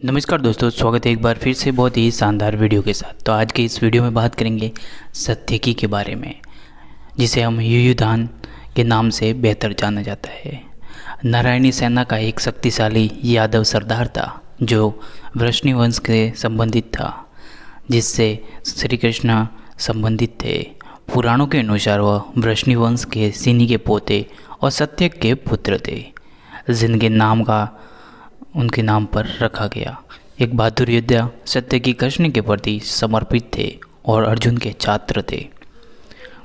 नमस्कार दोस्तों, स्वागत है एक बार फिर से बहुत ही शानदार वीडियो के साथ। तो आज के इस वीडियो में बात करेंगे सत्यकी के बारे में, जिसे हम युयुधान के नाम से बेहतर जाना जाता है। नारायणी सेना का एक शक्तिशाली यादव सरदार था जो वृष्णि वंश के संबंधित था, जिससे श्री कृष्ण संबंधित थे। पुराणों के अनुसार वह वृष्णि वंश के सिनी के पोते और सत्यक के पुत्र थे, जिनके नाम का उनके नाम पर रखा गया। एक बहादुर योद्धा सत्यकी कृष्ण के प्रति समर्पित थे और अर्जुन के छात्र थे।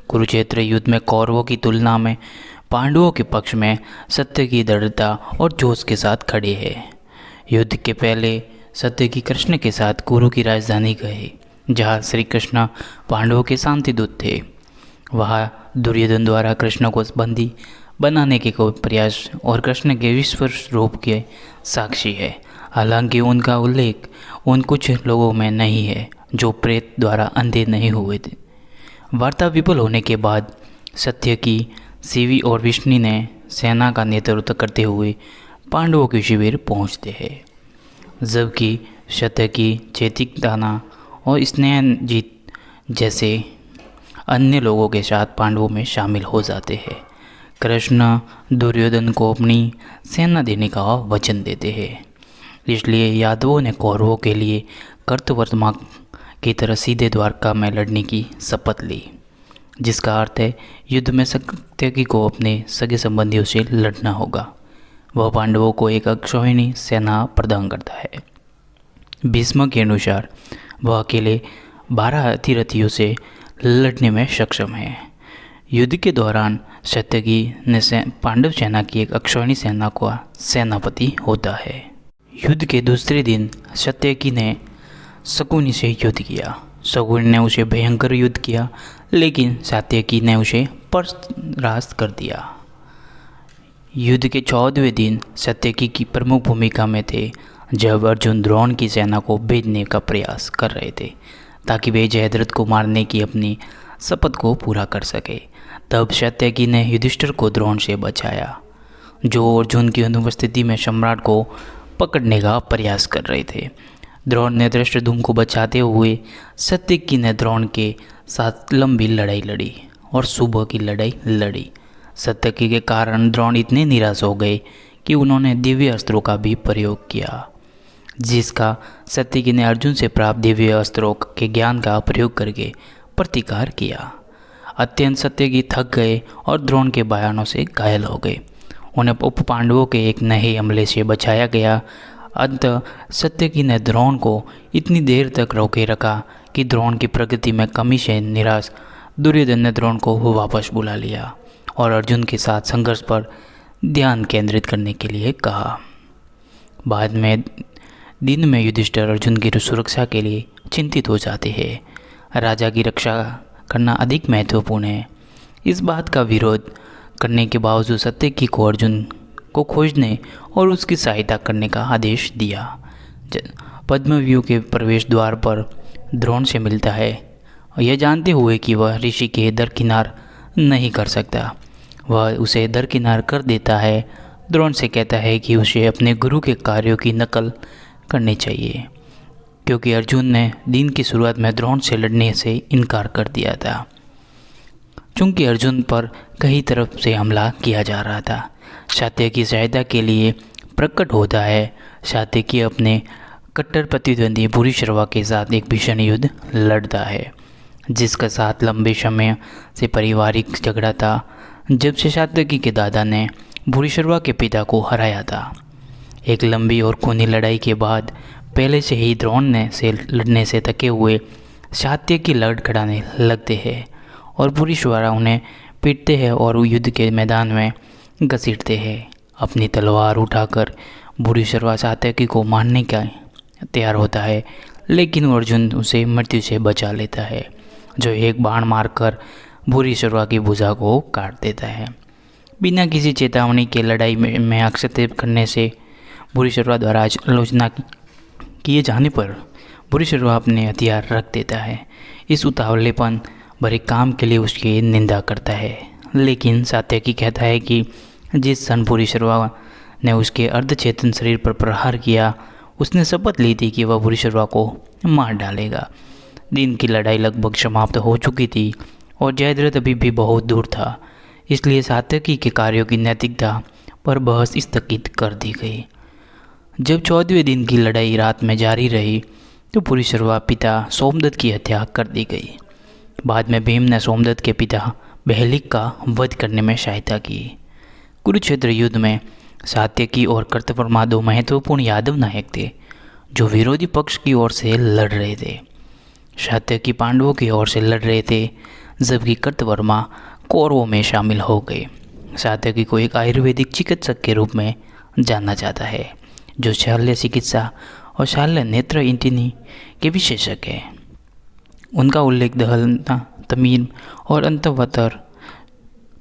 कुरुक्षेत्र युद्ध में कौरवों की तुलना में पांडवों के पक्ष में सत्यकी दृढ़ता और जोश के साथ खड़े हैं। युद्ध के पहले सत्यकी कृष्ण के साथ कुरु की राजधानी गए, जहाँ श्री कृष्ण पांडवों के शांति दूत थे। वहाँ दुर्योधन द्वारा कृष्ण को बंदी बनाने के कोई प्रयास और कृष्ण के विश्व रूप के साक्षी है। हालांकि उनका उल्लेख उन कुछ लोगों में नहीं है जो प्रेत द्वारा अंधे नहीं हुए थे। वार्ता विफल होने के बाद सत्यकी, शिवी और विष्णु ने सेना का नेतृत्व करते हुए पांडवों के शिविर पहुंचते हैं, जबकि सत्यकी, चेतिकताना और स्नेहजीत जैसे अन्य लोगों के साथ पांडवों में शामिल हो जाते हैं। कृष्ण दुर्योधन को अपनी सेना देने का वचन देते हैं, इसलिए यादवों ने कौरवों के लिए कर्तवर्मा की तरह सीधे द्वारका में लड़ने की शपथ ली, जिसका अर्थ है युद्ध में सत्यकी को अपने सगे संबंधियों से लड़ना होगा। वह पांडवों को एक अक्षौहिणी सेना प्रदान करता है। भीष्म के अनुसार वह अकेले 12 अतिरथियों से लड़ने में सक्षम है। युद्ध के दौरान सत्यकी ने पांडव सेना की एक अक्षौहिणी सेना का सेनापति होता है। युद्ध के दूसरे दिन सत्यकी ने शकुनि से युद्ध किया। शकुनि ने उसे भयंकर युद्ध किया, लेकिन सत्यकी ने उसे परास्त कर दिया। युद्ध के 14वें दिन सत्यकी की प्रमुख भूमिका में थे, जब अर्जुन द्रोण की सेना को भेजने का प्रयास कर रहे थे ताकि वे जयद्रथ को मारने की अपनी शपथ को पूरा कर सके। तब सत्यकी ने युधिष्ठिर को द्रोण से बचाया, जो अर्जुन की अनुपस्थिति में सम्राट को पकड़ने का प्रयास कर रहे थे। द्रोण ने धृष्टद्युम्न को बचाते हुए सत्यकी ने द्रोण के साथ लंबी लड़ाई लड़ी और सुबह की लड़ाई लड़ी। सत्यकी के कारण द्रोण इतने निराश हो गए कि उन्होंने दिव्य अस्त्रों का भी प्रयोग किया, जिसका सत्यकी ने अर्जुन से प्राप्त दिव्य अस्त्रों के ज्ञान का प्रयोग करके प्रतिकार किया। अत्यंत सत्यकी थक गए और द्रोण के बयानों से घायल हो गए। उन्हें उप पांडवों के एक नए हमले से बचाया गया। अंततः सत्यकी ने द्रोण को इतनी देर तक रोके रखा कि द्रोण की प्रगति में कमी से निराश दुर्योधन ने द्रोण को वापस बुला लिया और अर्जुन के साथ संघर्ष पर ध्यान केंद्रित करने के लिए कहा। बाद में दिन में युधिष्ठिर अर्जुन की सुरक्षा के लिए चिंतित हो जाते हैं। राजा की रक्षा करना अधिक महत्वपूर्ण है। इस बात का विरोध करने के बावजूद सत्यकी को अर्जुन को खोजने और उसकी सहायता करने का आदेश दिया। पद्मव्यूह के प्रवेश द्वार पर द्रोण से मिलता है और यह जानते हुए कि वह ऋषि के दरकिनार नहीं कर सकता, वह उसे दरकिनार कर देता है। द्रोण से कहता है कि उसे अपने गुरु के कार्यों की नकल करनी चाहिए, क्योंकि अर्जुन ने दिन की शुरुआत में द्रोण से लड़ने से इनकार कर दिया था। चूँकि अर्जुन पर कई तरफ से हमला किया जा रहा था, सत्यकी सहायता के लिए प्रकट होता है। सत्यकी अपने कट्टर प्रतिद्वंदी भूरिश्रवा के साथ एक भीषण युद्ध लड़ता है, जिसके साथ लंबे समय से पारिवारिक झगड़ा था, जब से सत्यकी के दादा ने भूरिश्रवा के पिता को हराया था। एक लंबी और खूनी लड़ाई के बाद पहले से ही द्रोण ने से लड़ने से थके हुए सत्यकी लड़खड़ाने लगते हैं और भूरिश्रवा उन्हें पीटते हैं और युद्ध के मैदान में घसीटते हैं। अपनी तलवार उठाकर भूरिश्रवा सत्यकी को मारने का तैयार होता है, लेकिन अर्जुन उसे मृत्यु से बचा लेता है, जो एक बाण मारकर भूरिश्रवा की भुजा को काट देता है। बिना किसी चेतावनी के लड़ाई में हस्तक्षेप करने से भूरिश्रवा द्वारा आलोचना किए जाने पर भूरिश्रवा अपने हथियार रख देता है। इस उतावलेपन भरे काम के लिए उसकी निंदा करता है, लेकिन सत्यकी कहता है कि जिस क्षण भूरिश्रवा ने उसके अर्धचेतन शरीर पर प्रहार किया, उसने शपथ ली थी कि वह भूरिश्रवा को मार डालेगा। दिन की लड़ाई लगभग समाप्त हो चुकी थी और जयद्रथ अभी भी बहुत दूर था, इसलिए सात्यकी के कार्यों की नैतिकता पर बहस स्थगित कर दी गई। जब 14वें दिन की लड़ाई रात में जारी रही तो भूरिश्रवा पिता सोमदत्त की हत्या कर दी गई। बाद में भीम ने सोमदत्त के पिता बहलिक का वध करने में सहायता की। कुरुक्षेत्र युद्ध में सात्यकी और कृतवर्मा दो महत्वपूर्ण यादव नायक थे जो विरोधी पक्ष की ओर से लड़ रहे थे। सात्यकी पांडवों की ओर से लड़ रहे थे, जबकि कृतवर्मा कौरवों में शामिल हो गए। सात्यकी को एक आयुर्वेदिक चिकित्सक के रूप में जाना जाता है जो शल्य चिकित्सा और शल्य नेत्र इंटिनी के विशेषज्ञ हैं। उनका उल्लेख दहलना, तमीम और अंतवतर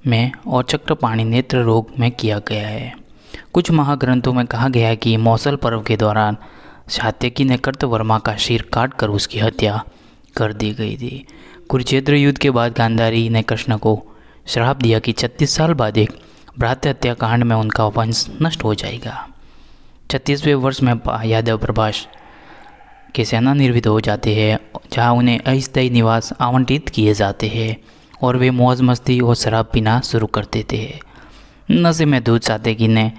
में और चक्रपाणि नेत्र रोग में किया गया है। कुछ महाग्रंथों में कहा गया है कि मौसल पर्व के दौरान सात्यकी ने कृतवर्मा का सिर काटकर उसकी हत्या कर दी गई थी। कुरुक्षेत्र युद्ध के बाद गांधारी ने कृष्ण को श्राप दिया कि 36 साल बाद एक भ्रातृ हत्याकांड में उनका वंश नष्ट हो जाएगा। 36वें वर्ष में यादव प्रभास के सेना निर्वित हो जाते हैं, जहां उन्हें अस्थायी निवास आवंटित किए जाते हैं और वे मौज मस्ती और शराब पीना शुरू कर देते हैं। नशे में धुत सात्यकी ने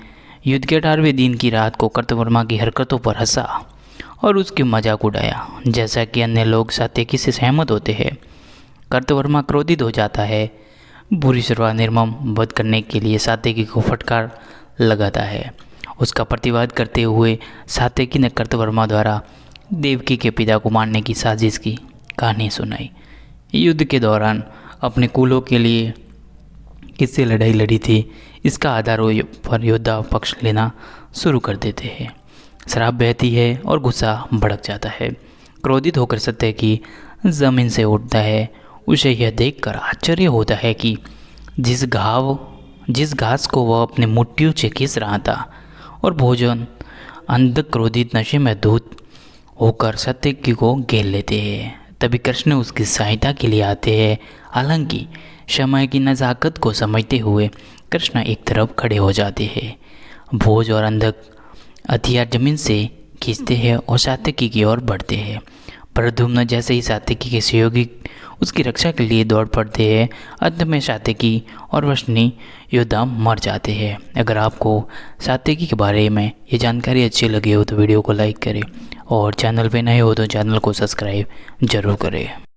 युद्ध के 18वें दिन की रात को कृतवर्मा की हरकतों पर हंसा और उसकी मजाक उड़ाया। जैसा कि अन्य लोग सात्यकी से सहमत होते हैं, कृतवर्मा क्रोधित हो जाता है। भूरिश्रवा निर्मम वध करने के लिए सात्यकी को फटकार लगाता है। उसका प्रतिवाद करते हुए सात्यकी ने कृतवर्मा द्वारा देवकी के पिता को मारने की साजिश की कहानी सुनाई। युद्ध के दौरान अपने कुलों के लिए किससे लड़ाई लड़ी थी, इसका आधार पर योद्धा पक्ष लेना शुरू कर देते हैं। शराब बहती है और गुस्सा भड़क जाता है। क्रोधित होकर सात्यकी जमीन से उठता है। उसे यह देखकर आश्चर्य होता है कि जिस घास को वह अपने मुट्ठियों से खींच रहा था और भोजन अंध क्रोधित नशे में धूत होकर सात्यकी को घेर लेते हैं। तभी कृष्ण उसकी सहायता के लिए आते हैं। हालांकि समय की नज़ाकत को समझते हुए कृष्ण एक तरफ खड़े हो जाते हैं। भोज और अंधक हथियार जमीन से खींचते हैं और सात्यकी की ओर बढ़ते हैं। प्रद्युम्न जैसे ही सात्यकी के सहयोगी उसकी रक्षा के लिए दौड़ पड़ते हैं, अंत में सात्यकी और वशनी योद्धा मर जाते हैं। अगर आपको सात्यकी के बारे में ये जानकारी अच्छी लगी हो तो वीडियो को लाइक करें और चैनल पे नए हो तो चैनल को सब्सक्राइब जरूर करें।